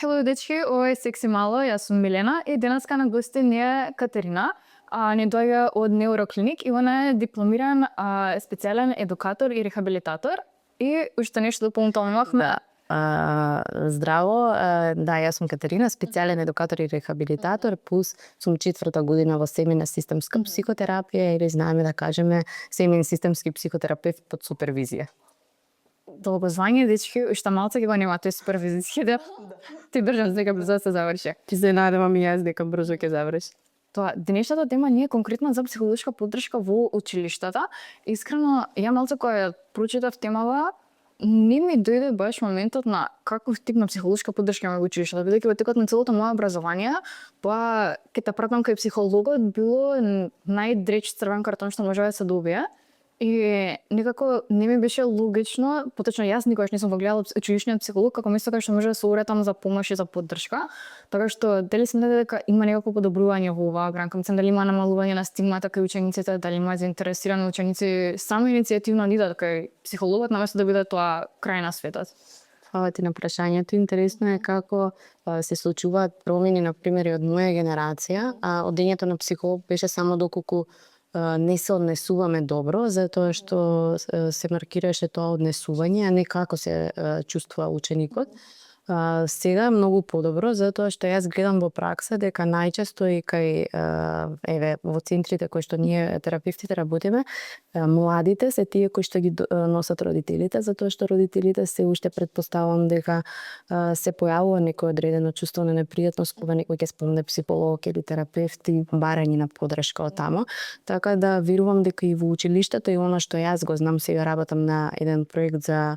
Хело дечки, ова е Секси мало, јас сум Милена и денеска на гости ни е Катерина. Не доаѓа од Неуроклиник и она е дипломиран специјален едукатор и рехабилитатор. И уште нешто дополнително имавме. Здраво, да, јас сум Катерина, специјален едукатор и рехабилитатор, плюс сум 4-та година во семејна системска психотерапија или знаеме да кажеме семејен системски психотерапевт под супервизија. Долго звање, дечки, уште малце ги го нема тој супервизиски дел. Ти држам дека брзо се заврши. Ти се надевам и јас дека брзо ќе заврши. Тоа, денешната тема не е конкретно за психолошка поддршка во училиштата. Искрено, ја малце кога прочитав темава, не ми дојде баш моментот на каков тип на психолошка поддршка има во училиштата, бидејќи во текот на целото моје образование, па ќе те пратам кај психологот било најдреч црвен картон што може да се добие. И некако не ми беше логично, поточно јас никогаш не сум го гледала училишниот психолог како место кај што може да се обратам за помош и за поддршка. Така што дали сметате дека има некако подобрување во оваа гранка, мислам дали има намалување на стигмата кај учениците, дали има заинтересирани ученици само иницијативно да идат кај психологот наместо да биде тоа крај на светот. Фала ти на прашањето. Интересно е како се случуваат промени, на пример, од моја генерација, а одењето на психолог беше само доколку не се однесуваме добро, затоа што се маркираше тоа однесување, а не како се чувствува ученикот. Сега е многу подобро, затоа што јас гледам во пракса дека најчесто и кај во центрите кои што ние терапевтите работиме, младите се тие кои што ги носат родителите, затоа што родителите се уште предпоставувам дека се појавува некој одредено чувство на непријатност кога некој ќе спомне психолог или терапевт и барање на поддршка од тамо. Така да верувам дека и во училиштето и она што јас го знам, сега работам на еден проект за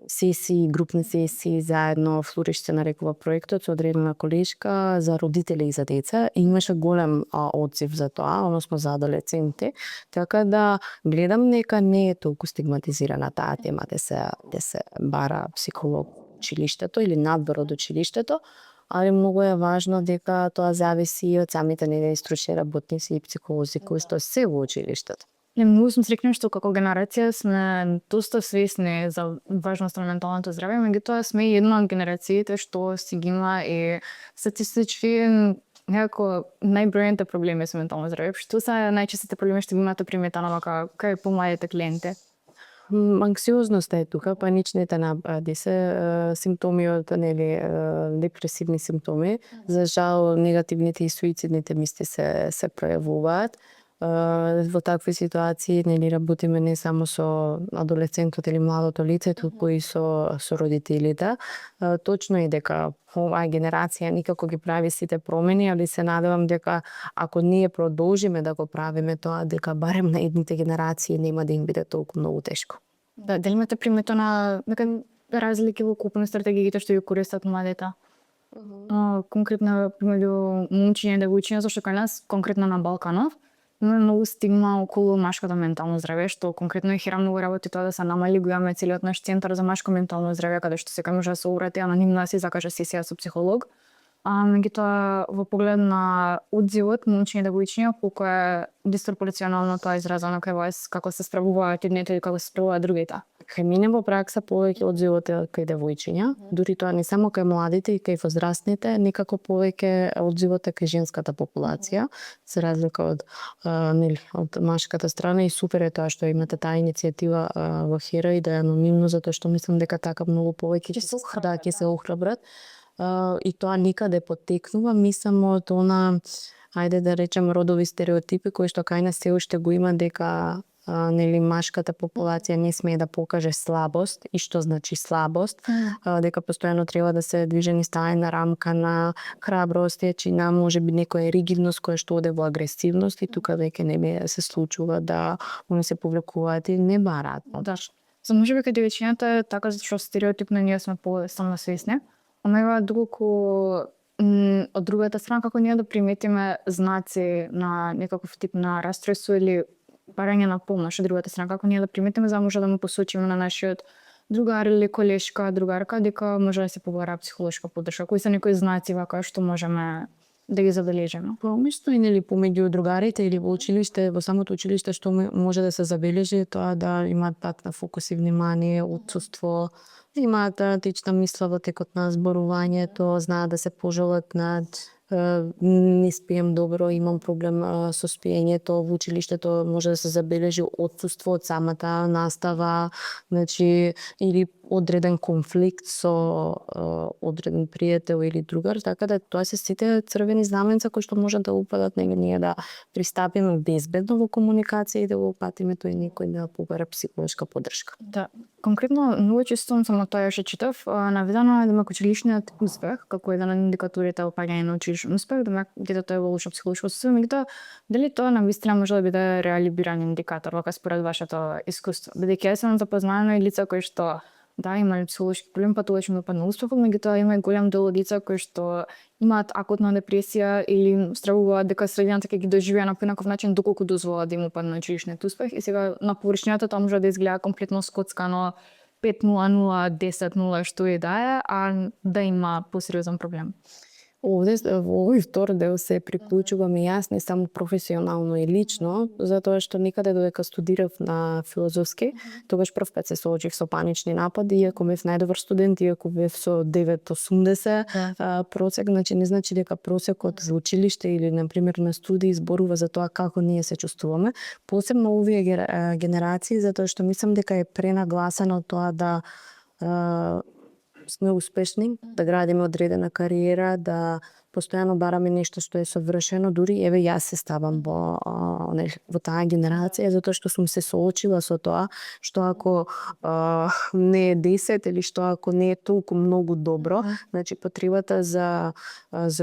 сесии, групни сесии заедно Флуриш се нарекува проектот со одредена колешка за родители и за деца. И имаше голем одзив за тоа, односно за адолесценти. Така да гледам дека не е толку стигматизирана таа тема да се бара психолог училиштето или надвор од училиштето, али многу е важно дека тоа зависи и од самите негови стручни работници и психолози кои што се во училиштето. Многу сум среќна што како генерација сме доста свесни за важноста на менталното здравје, меѓутоа сме и една од генерациите што си ги има и статистички некако најбројните проблеми со ментално здравје. Што се најчестите проблеми што ги имате приметано кај помладите клиенти? Анксиозноста е тука, паничните напади се симптоми од депресивни симптоми. За жал негативните и суицидните мисли се пројавуваат. Во такви ситуации работиме не само со адолесцентот или младото лице, туку и со родителите. Точно е дека оваа генерација никако ги прави сите промени, али се надевам дека ако ние продолжиме да го правиме тоа, дека барем на едните генерации нема да им биде толку многу тешко. Да, дали имате приметено разлики во купни стратегиите што ја користат младите? Конкретно меѓу момчиња и девојчиња, зашто кај нас, конкретно на Балканов, има многу стигма околу машкото ментално здравје, што конкретно и Хера многу работи тоа да се намали, го имаме целиот наш центар за машко ментално здравје, каде што секој може да се обрати анонимно да се закаже сесија со психолог. Меѓутоа во поглед на одзивот момчиња и девојчиња, колку е диспропорционално тоа изразено кај вас, како се справуваат едните и како се справуваат другите? Кај мене во пракса повеќе одзивот е кај девојчиња, дури тоа не само кај младите и кај возрастните, некако повеќе одзивот е кај женската популација, за разлика од машката страна, и супер е тоа што имате таа иницијатива во Хера и да е анонимно, затоа што мислам дека така многу повеќе ќе се охрабрат. И тоа никаде потекнува, мислам од она, ајде да речем, родови стереотипи кои што кај нас се уште го има, дека машката популација не смее да покаже слабост. И што значи слабост? Дека постојано треба да се движи низ тајна рамка на храброст, јачина, можеби некоја ригидност која што оде во агресивност, и тука веќе не се случува да они се повлекуваат и не бараат. Да. За можеби кај девојчињата е така што стереотипно ние сме самосвесни. Ама доколку од другата страна, како ние да приметиме знаци на некаков тип на расстройство или барање на помош од другата страна, како ние да приметиме за може да му посочиме на нашиот другар или колешка, другарка, дека може да се побара психолошка поддршка? Кои се некои знаци вака што можеме да ги забележиме? Помешто и помеѓу другарите или во училиште, во самото училиште, што може да се забележи тоа да имаат пат на фокус и внимание, отсуство, Имаат аналитична мисла во текот на зборувањето, знаат да се пожалат над не спием добро, имам проблем со спиењето во училиштето, може да се забележи отсуство од самата настава, значи или одреден конфликт со одреден пријател или другар, така да тоа се сите црвени знаменца кои што можат да упадат нели ние да пристапиме безбедно во комуникација и да го опатиме тој некој да побара психолошка поддршка. Да, конкретно многу често само тоа што читав, наведено е дека училишниот успех како еден од индикаторите за опаѓање на училишен успех, дека детето е во лошо психолошко состојание, меѓутоа дали тоа навистина може да биде реалибиран индикатор вака според вашето искуство? Бидејќи јас сум запознаена и лица кои што да имале психолошки проблем, патувачи на пад на успехот, меѓутоа има и голем дел од лица кои што имаат акутна депресија или стравуваат дека средината ќе ги доживеа на поинаков начин доколку дозволат да им упадне училишниот успех и сега на површината тоа може да изгледа комплетно скоцкано 5-0-0, 10-0, што и да е, а да има посериозен проблем. Овде во овој втор дел се приклучувам и јас не само професионално и лично, затоа што никаде додека студирав на филозофски, тогаш прв пат се соочив со панични напади, иако бев најдобар студент, иако бев со 9,80 просек, значи не значи дека просекот за училиште или на пример на студии зборува за тоа како ние се чувствуваме, посебно овие генерации, затоа што мислам дека е пренагласено тоа да сме успешни, да градиме одредена кариера, да постојано бараме нешто што е совршено, дури еве јас се ставам во таа генерација затоа што сум се соочила со тоа што ако не е 10 или што ако не е толку многу добро, значи потребата за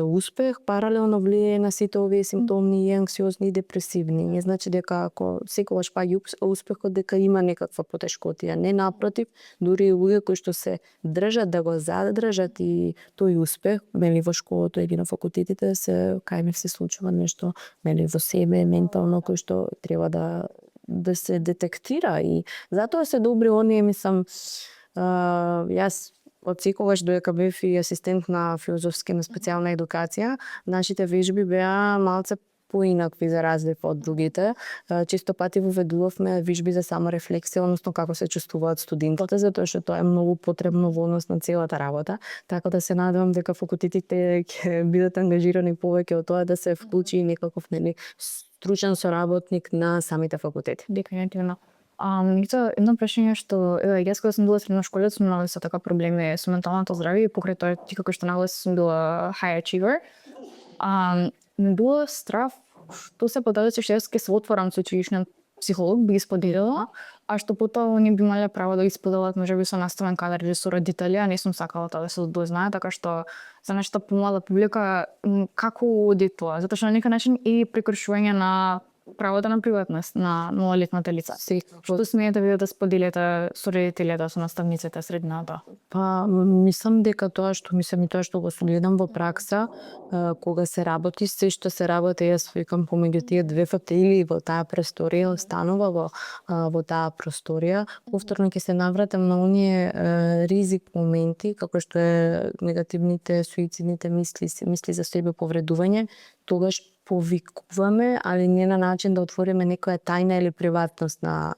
успех паралелно влијае на сите овие симптоми и анксиозни и депресивни. Не значи дека ако секогаш паѓа успехот дека има некаква потешкотија, не напротив, дури и луѓе кои што се држат да го задржат и тој успех, мели во школото или на факултетите кај ме се случува нешто мели во себе ментално кој што треба да се детектира и затоа се добри оние мислам јас од секогаш додека бев и асистент на филозофски на специјална едукација, нашите вежби беа малце поинакви за разлика од другите. Често пати воведувавме вежби за саморефлексија, односно како се чувствуваат студентите, затоа што тоа е многу потребно во однос на целата работа. Така да се надевам дека факултетите ќе бидат ангажирани повеќе од тоа да се вклучи некаков нели стручен соработник на самите факултети. Дефинитивно. Едно прашање што јас кога сум била средношколец сум имала со така проблеми со менталното здравје и покрај тоа ти како што нагласи сум била high achiever. Ме било страв што се подадоци што јас ќе се отворам со училишниот психолог, би ги споделила, а што потоа они би имале право да ги споделат можеби со наставен кадар или со родители, а не сум сакала тоа да се дознае, така што за нашата помлада публика како оди тоа, затоа што на некој начин и прекршување на правото на приватност на малолетните лица. Што смеете вие да споделите со родителите, со наставниците средната? Па мислам дека тоа што го следам во пракса, кога се работи, се што се работи, јас викам помеѓу тие две фатили во таа просторија, останува во таа просторија. Повторно ќе се навратам на оние ризик моменти, како што е негативните, суицидните мисли за себе повредување, тогаш повикуваме, али не на начин да отвориме некоја тајна или приватност на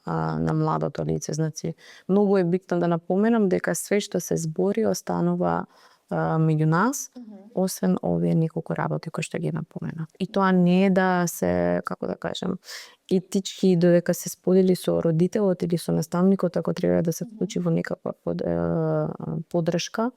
младото лице. Значи, многу е битно да напоменам дека све што се збори останува меѓу нас, освен овие неколку работи кои што ги напомена. И тоа не е да се, како да кажем, етички додека се сподели со родителот или со наставникот, ако треба да се вклучи во некаква поддршка,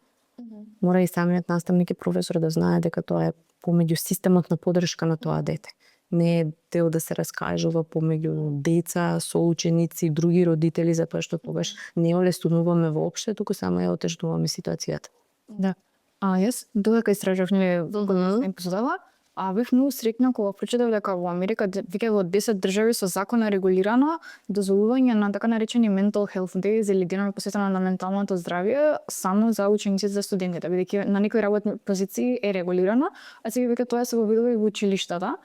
мора и самиот наставник и професор да знае дека тоа е помеѓу системот на поддршка на тоа дете. Не е дел да се раскажува помеѓу деца, соученици, други родители, затоа што тогаш не олеснуваме воопште, туку само ја отежнуваме ситуацијата. Да. Јас додека истражав епизодава, бев многу среќна кога прочитав дека во Америка веќе во 10 држави со закон е регулирано дозволување на така наречени mental health days или денови посветени на менталното здравје само за учениците, за студентите, бидејќи на некои работни позиции е регулирано, а сега веќе тоа се воведува и во училиштата.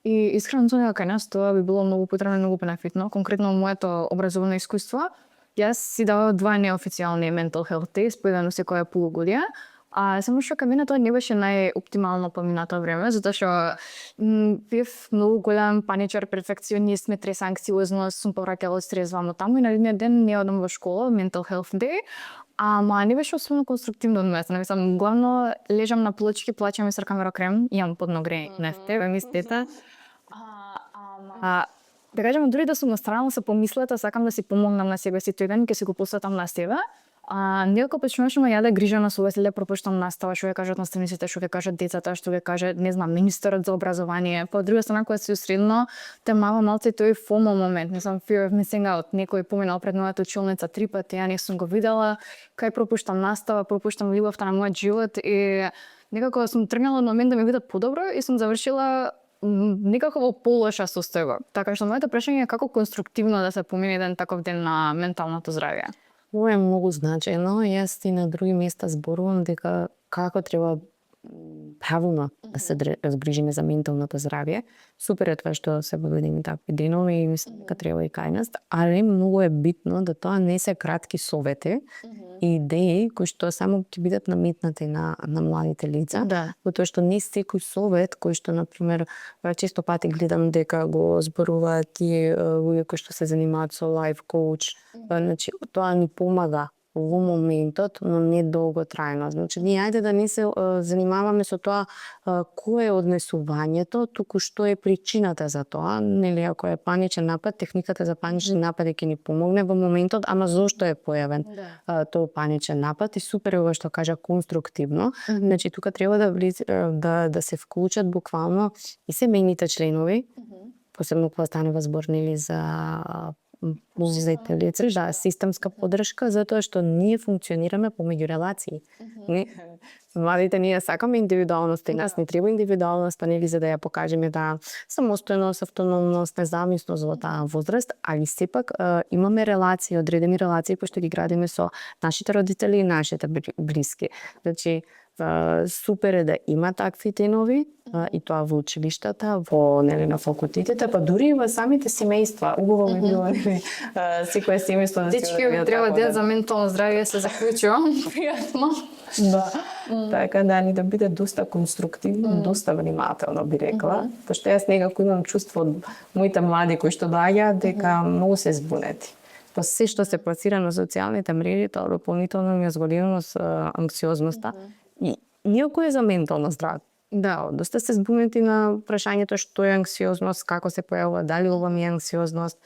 И искрено сум дека кај нас тоа би било многу потребно и многу бенефитно, конкретно моето образовно искуство. Јас си давав 2 неофицијални mental health days, по еден секоја полугодие. Само што кај мене тоа не беше најоптимално поминато време, затоа што бев многу голем паничар, перфекционист, ме тресе анксиозност, сум повраќала стрес вамо таму и на едниот ден не одам во школа, mental health day, ама не беше особено конструктивно од место. Мислам, главно лежам на плочки, плачам и сркам рокрем, имам подногрење нефте, ве мислите. Да кажам, дури да сум настрана со помислата, сакам да си помогнам на себе си тој ден, ќе се го посветам на себе. Некако почнуваше ме јаде грижа на совест, леле пропуштам настава, што ќе кажат наставниците, што ќе кажат децата, што ќе каже, не знам, министерот за образование. По друга страна, кога си усредно, те мава малце тој FOMO момент, не знам, fear of missing out. Некој поминал пред мојата училница 3 пати, ја не сум го видела, кај пропуштам настава, пропуштам љубовта на мојот живот и некако сум тргнала од момент да ми биде подобро и сум завршила некако во полоша состојба. Така што моето прашање е како конструктивно да се помине еден таков ден на менталното здравје. Ова е многу значајно. Јас и на други места зборувам дека како треба правилно да се згрижиме за менталното здравје. Супер е тоа што се поведени такви денови и мислам дека треба и кај нас, али многу е битно да тоа не се кратки совети и идеи кои што само ќе бидат наметнати на младите лица. Да. Затоа што не секој совет кој што на пример често пати гледам дека го зборуваат тие луѓе кои што се занимаваат со лайф коуч, значи тоа ни помага во моментот, но не долготрајно. Значи, ние ајде да не се занимаваме со тоа кое е однесувањето, туку што е причината за тоа. Нели, ако е паничен напад, техниката за паничен напад ќе ни помогне во моментот, ама зошто е појавен тој паничен напад и супер е ова што кажа конструктивно. Значи, тука треба да се вклучат буквално и семејните членови, посебно кога станува збор нели за лица, да, системска поддршка, затоа што ние функционираме помеѓу релации. Младите ние сакаме индивидуалност, и нас не треба индивидуалност, нели за да ја покажеме да самостојност, автономност, независност во таа возраст, али сепак имаме релации, одредени релации кои што ги градиме со нашите родители и нашите блиски. Значи, супер е да има такви денови и тоа во училиштата, во нели на факултетите, па дури и во самите семејства. Убаво би било секое семејство да Дечки треба ден за ментално здравје се заклучува. Пријатно. Да. Така да ни да биде доста конструктивно, доста внимателно би рекла, пошто јас некако имам чувство од моите млади кои што доаѓаат дека многу се збунети. Па се што се пласира на социјалните мрежи, тоа дополнително ми ја зголемува анксиозноста. И иако е за ментално здравје. Да, доста се збунети на прашањето што е анксиозност, како се појавува, дали ова ми е анксиозност.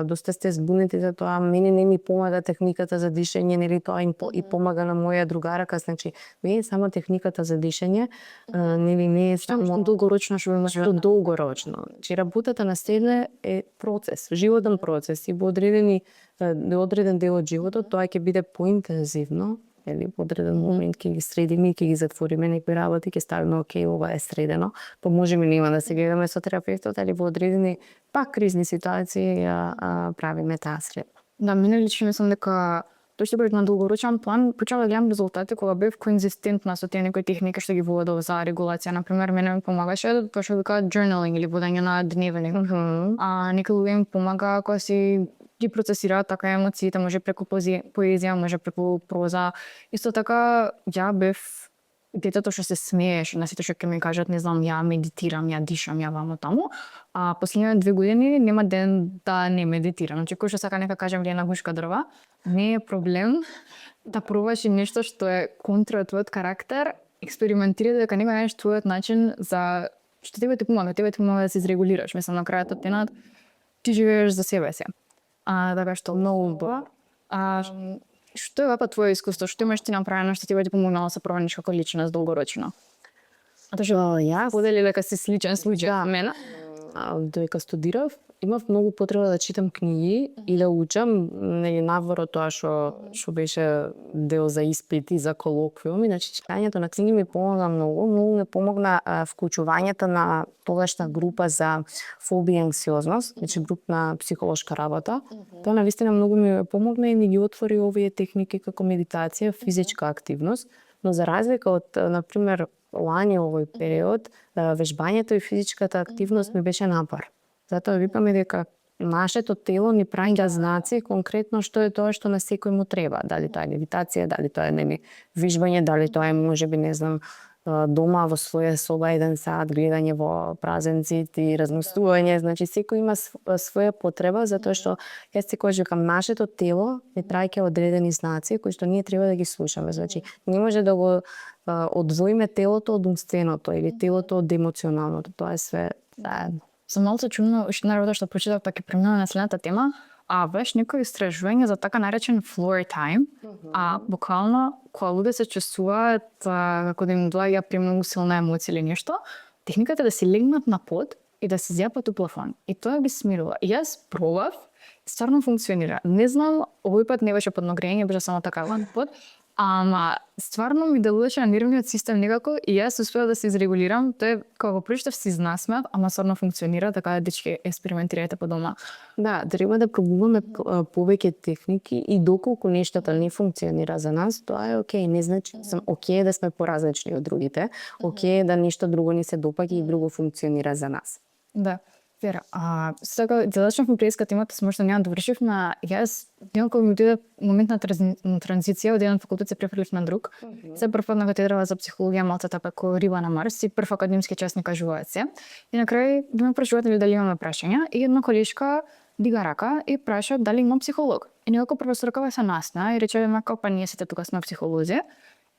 Доста сте збунети за тоа, мене не ми помага техниката за дишење, нели тоа и помага на моја другарка, значи не е само техниката за дишење, нели не е само долгорочно што има долгорочно. Значи работата на седне е процес, животен процес и во одреден дел од животот тоа ќе биде поинтензивно. Или во одреден момент ќе ги средиме, ќе ги затвориме некои работи, ќе ставиме окей, ова е средено, па можеме нема да се гледаме со терапевтот, али во одредени пак кризни ситуации правиме таа средба. Да, мене лично мислам дека тоа што на долгорочен план почнав да гледам резултати кога бев конзистентна со тие некои техники што ги воведов за регулација. На пример, мене ми помагаше тоа што викаат journaling или водење на дневник. Некои луѓе ми помага кога си ги процесираат така емоциите, може преку поезија, може преку проза. Исто така, ја бев детето што се смееше на сите што ќе ми кажат, не знам, ја медитирам, ја дишам, ја вамо таму. Последните 2 години нема ден да не медитирам. Значи, кој што сака нека кажем лена гушка дрва, не е проблем да пробаш и нешто што е контра од твојот карактер, експериментирај дека нема најдеш твојот начин за што тебе ти помага да се изрегулираш. Мислам, на крајот од денот ти живееш за себе си. Така што многу убаво. Што е вапа твое искуство? Што имаш ти направено што ти би помогнало да се промениш како личност долгорочно? Тоа што јас подели дека си сличен случај за мене. Додека студирав, имав многу потреба да читам книги и да учам, нели навор од тоа што беше дел за испити, за колоквиуми, значи читањето на книги ми помага многу ми помогна вклучувањето на тогашна група за фобија и анксиозност, значи групна психолошка работа. Тоа навистина многу ми помогна и ми ги отвори овие техники како медитација, физичка активност, но за разлика од на пример лани овој период, вежбањето и физичката активност ми беше напор. Затоа викаме дека нашето тело ни праќа знаци конкретно што е тоа што на секој му треба. Дали тоа е левитација, дали тоа е вижбање, дали тоа е можеби не знам дома во своја соба 1 сат гледање во празен цид и размислување, значи секој има своја потреба затоа што јас секогаш викам нашето тело ни праќа одредени знаци кои што ние треба да ги слушаме. Значи не може да го одвоиме телото од умственото или телото од емоционалното. Тоа е све заедно. Сум малку чудно, уште една работа што прочитав, па ќе преминам на следната тема, беше некој истражување за така наречен floor time, буквално кога луѓе се чувствуваат како да им доаѓа премногу силна емоција или нешто, техниката е да си легнат на под и да се зјапат у плафон. И тоа ги смирува. И јас пробав, стварно функционира. Не знам, овој пат не беше под нагрејање, беше само така на под, ама стварно ми делуваше на нервниот систем некако и јас успеав да се изрегулирам. Тоа е кога го прочитав си знасмев, ама стварно функционира, така да дечки експериментирајте по дома. Да, треба да пробуваме повеќе техники и доколку нештата не функционира за нас, тоа е окей, не значи сам окей да сме поразлични од другите, окей да нешто друго ни се допаѓа и друго функционира за нас. Да. Вера, сега задачнавме преска темата, може да няма довршив на јас, некако ми дојде момент на транзиција, од еден факултет се префрлив на друг. Се прв на катедрава за психологија, малце како риба на Марс и прв академски час ни кажуваат се. И на крај да ме прашувате дали имаме прашања и една колешка дига рака и праша дали има психолог. И некако професоркава се насна и рече па ние сите тука сме психолози.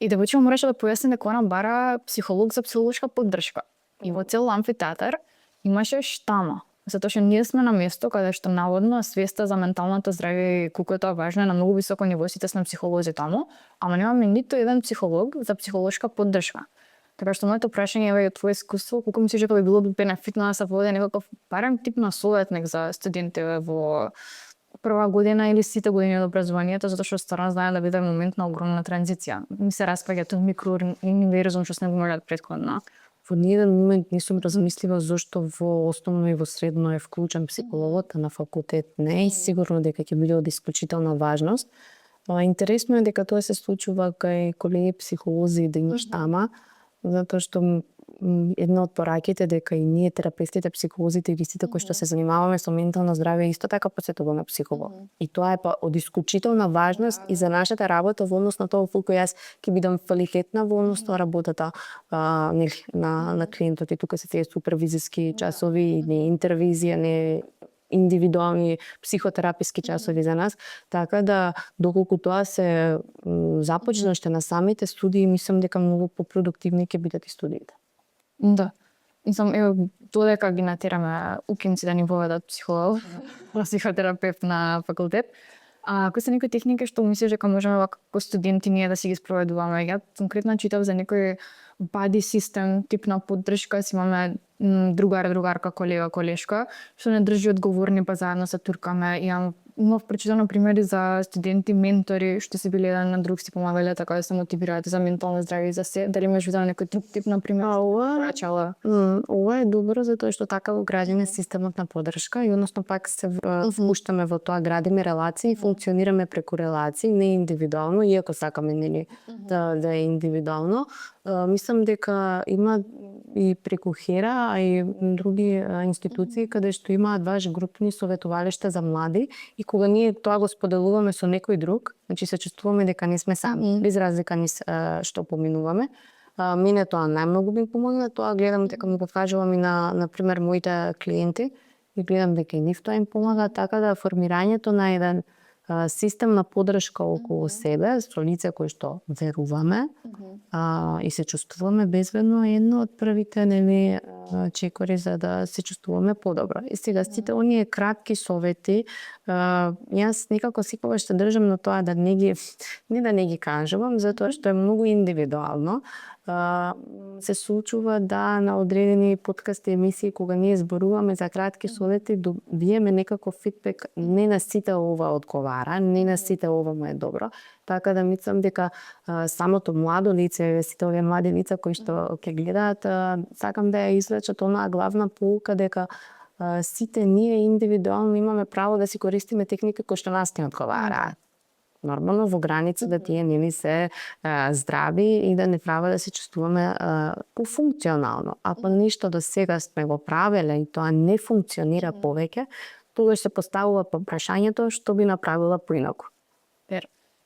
И девојче му рече да појасни дека она бара психолог за психолошка поддршка. И во цел амфитеатар имаше штама, затоа што ние сме на место каде што наводно свеста за менталното здравје и колку е тоа важно на многу високо ниво, сите сме психолози таму, ама немаме ниту еден психолог за психолошка поддршка. Така што моето прашање е од твое искуство, колку мислиш дека би било бенефитно да се води некаков барем тип на советник за студентите во прва година или сите години од образованието, затоа што стварно знаем да биде момент на огромна транзиција. Ми се распаѓа тоа микроуниверзум што сме го имале претходно. Во ниеден момент не сум размислила зошто во основно и во средно е вклучен психологот, а на факултет не и сигурно дека ќе биде од исклучителна важност. Интересно е дека тоа се случува кај колеги психолози да има штама, затоа што една од пораките дека и ние терапевтите, психолозите или сите кои што се занимаваме со ментално здравје исто така посетуваме психолог. И тоа е од исклучителна важност и за нашата работа во однос на тоа колку јас ќе бидам квалитетна во однос на работата на клиентот. И тука се тие супервизиски часови, не интервизија, не индивидуални психотераписки часови за нас, така да доколку тоа се започна уште на самите студии, мислам дека многу попродуктивни ќе бидат и студиите. Да. Мислам, додека ги натераме укинци да ни поведат психолог, психотерапевт на факултет. Кои се некои техники што мислиш дека можеме како студенти ние да си ги спроведуваме? Ја конкретно читав за некој body систем, тип на поддршка, си имаме другарка, колега, колешка, што не држи одговорни, па заедно се туркаме. Имав прочитано примери за студенти, ментори, што се биле еден на друг, си помагале така да се мотивираат за ментално здравје и за се. Дали имаш видено некој друг тип на пример? Ова е добро затоа што така го градиме системот на поддршка и односно пак се впуштаме во тоа, градиме релации, функционираме преку релации, не индивидуално, иако сакаме нели да е индивидуално. Мислам дека има и преку Хера, а и други институции каде што имаат баш групни советувалишта за млади и кога ние тоа го споделуваме со некој друг, значи се чувствуваме дека не сме сами, без разлика низ што поминуваме. Мене тоа најмногу ми помогна, тоа гледам дека ми го кажувам и на пример моите клиенти и гледам дека и нив тоа им помага, така да формирањето на еден систем на поддршка околу себе, со лице кои што веруваме и се чувствуваме безбедно е едно од првите чекори за да се чувствуваме подобро. И сега сите оние кратки совети, јас некако секогаш се држам на тоа да не ги кажувам, затоа што е многу индивидуално. Се случува да на одредени подкасти емисии кога ние зборуваме за кратки совети добиеме некаков фидбек, не на сите ова одговара, не на сите ова му е добро, така да мислам дека самото младо лице, сите овие млади лица кои што ќе гледаат, сакам да ја извлечат онаа главна поука дека сите ние индивидуално имаме право да си користиме техники кои што нас не одговараат. Нормално во граница да тие нели се здрави и да не треба да се чувствуваме пофункционално. Ако ништо до сега сме го правеле и тоа не функционира повеќе, тогаш се поставува прашањето што би направила поинаку.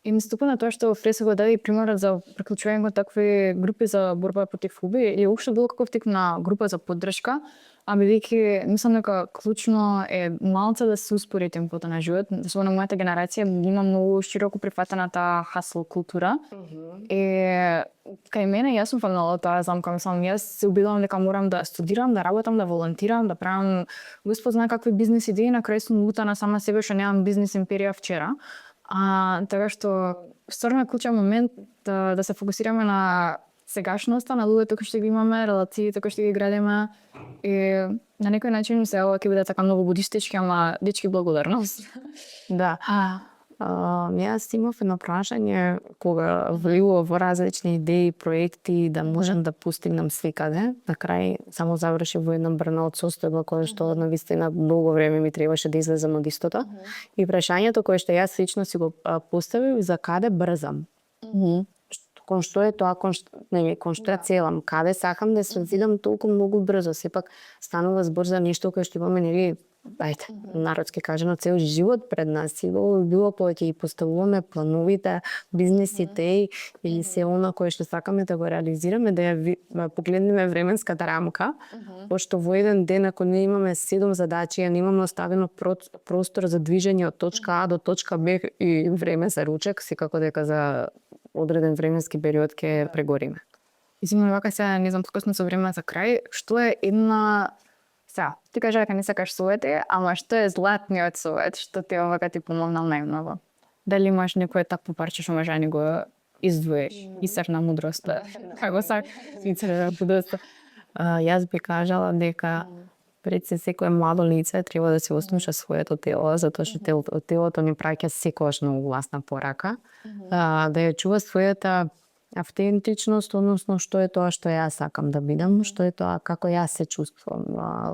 И ми ступа на тоа што Фреса го даде и примерот за приклучување во такви групи за борба против фоби или уопште било каков тип на група за поддршка, а бидејќи мислам дека клучно е малце да се успори темпото на живот. Со на мојата генерација има многу широко прифатена таа хасл култура. И кај мене јас сум фанала таа замка, мислам јас се убедувам дека морам да студирам, да работам, да волонтирам, да правам Господ знае какви бизнес идеи, на крај сум лутана сама себе што немам бизнес империја вчера. Така што стварно е клучен момент да се фокусираме на сегашноста, на луѓето кои што ги имаме, релациите кои што ги градиме и на некој начин се ова ќе биде така многу будистички, ама дечки благодарност. Да. Јас имав едно прашање кога влиува во различни идеи, проекти да можам да постигнам свекаде. На крај само завршив во една брнаут состојба која што навистина долго време ми требаше да излезам од истото. И прашањето кое што јас лично си го поставив за каде брзам. Кон што е тоа, кон што ја целам, каде сакам да се развидам толку многу брзо. Сепак станува збор за нешто кое што имаме, нели, народски кажано, цел живот пред нас. И било повеќе и поставуваме плановите, бизнесите или се она кое што сакаме да го реализираме, да ја погледнеме временската рамка, пошто во еден ден ако не имаме 7 задачи, не имаме оставено простор за движење од точка А до точка Б и време за ручек, секако дека за одреден временски период ќе прегориме. Извини, вака сега не знам скосно со време за крај, што е една сега, ти кажа дека не сакаш совети, ама што е златниот совет што ти овака ти помогнал најмногу? Дали имаш некое такво парче што може да ни го издвоиш? Исерна мудроста. Како сак? Исерна мудроста. Јас би кажала дека пред се секое младо лице треба да се ослуша своето тело, затоа што телото ни праќа секогаш многу гласна порака. Да ја чува својата автентичност, односно што е тоа што јас сакам да бидам, што е тоа како јас се чувствувам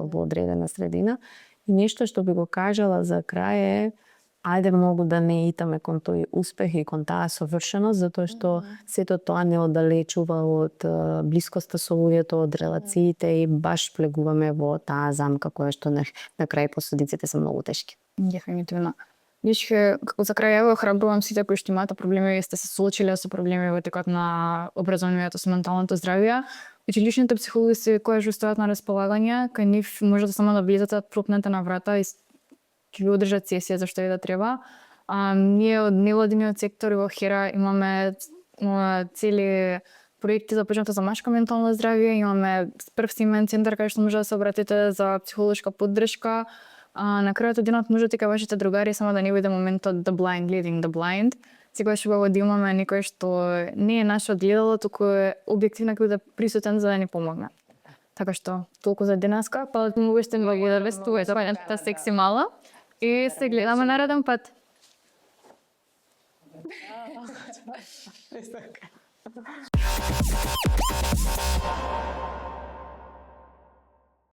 во одредена средина. И нешто што би го кажала за крај е ајде многу да не итаме кон тој успех и кон таа совршеност, затоа што сето тоа не оддалечува од блискоста со луѓето, од релациите и баш влегуваме во таа замка која што на крај последиците се многу тешки. Дефинитивно. Дечки, како за крај ја охрабрувам сите кои што имаат проблеми и сте се соочиле со проблеми во текот на образованието со менталното здравје. Училишните психолози се кои што стојат на располагање, кај нив може да само да влезете, пропнете на врата и ќе ви одржат сесија за што и да треба. Ние од невладиниот сектор во Хера имаме цели проекти започнато за машко ментално здравје, имаме прв семеен центар кај што може да се обратите за психолошка поддршка. На крајот од денот можете кај вашите другари само да не биде моментот the blind leading the blind. Секогаш убаво да имаме некој што не е наше огледало, туку е објективно ќе биде присутен за да ни помогне. Така што толку за денеска, па многу што ми благодарам за тоа секси мала и се гледаме нареден пат.